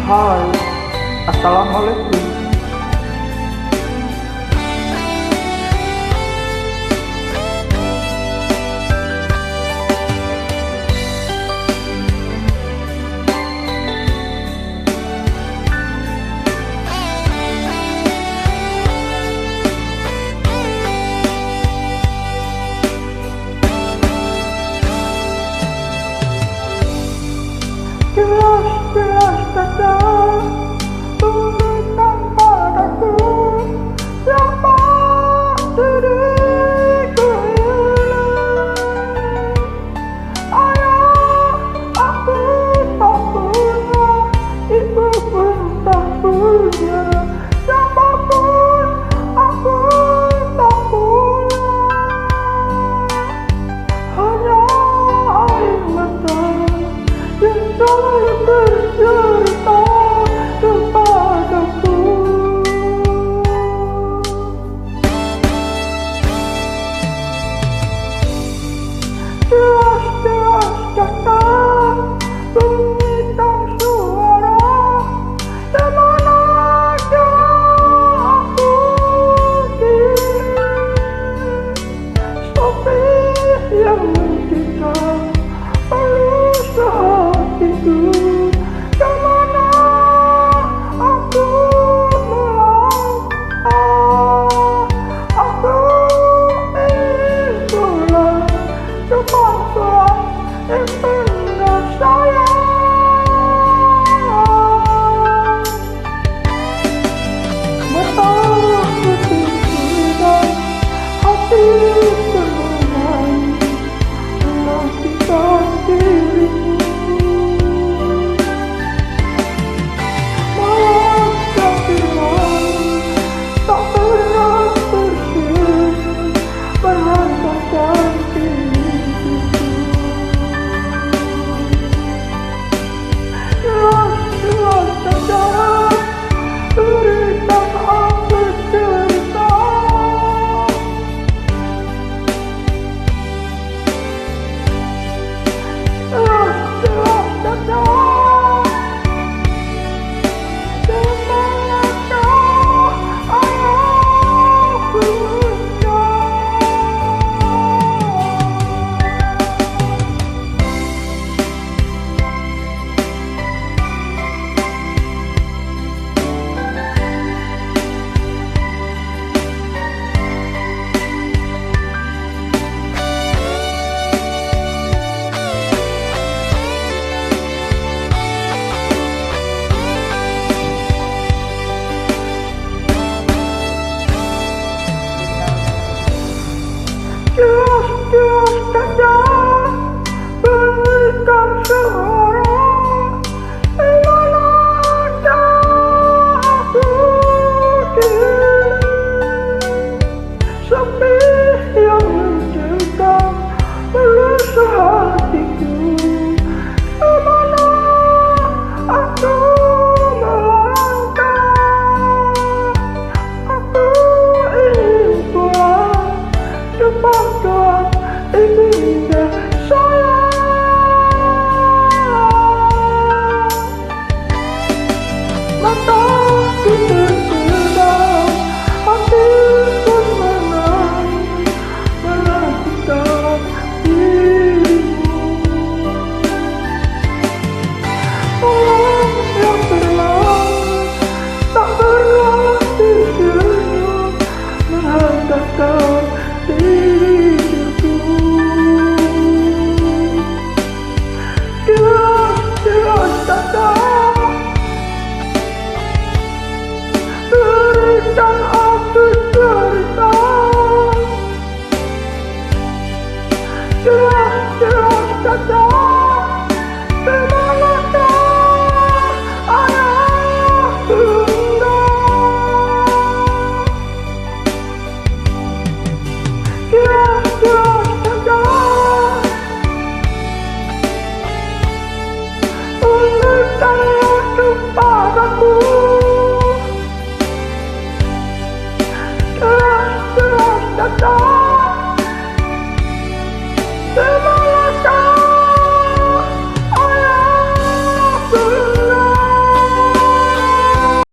Hai, Assalamualaikum. Gelas-gelas kaca tunjukkan padaku siapa diriku ini. Ayah, aku tak punya, ibu pun tak punya, siapapun aku tak punya. Hanya air mata yang selalu bercerita kepadaku. Gelas-gelas kaca bunyikan suara, kemanakah aku kini? Sepi yang mencekam berusaha itu, kemana aku melangkah? Aku ingin pulang ke pangkuan yang pernah sayang. Mataku terpedam, hati termenang, menantikan dirimu. Tak pernah berhenti menghantarkan diriku. Gelas-gelas kaca berikan aku cerita. Gelas-gelas kaca gelas-gelas kaca berikan suara, kemanakah aku kini? Sepi yang mencekam berusaha hatiku, kemana aku melangkah? Aku ingin pulang ke pangkuan ibunda sayang. Mataku terpedam, hati pun menang, menantikan dirimu. Malam yang berlalu tak berarti senyum menghantarkan diriku. Gelas-gelas kaca berikan aku cerita. Gelas-gelas kaca kemanakah ayah bunda? Gelas-gelas kaca tunjukkan kepadaku. Gelas-gelas kaca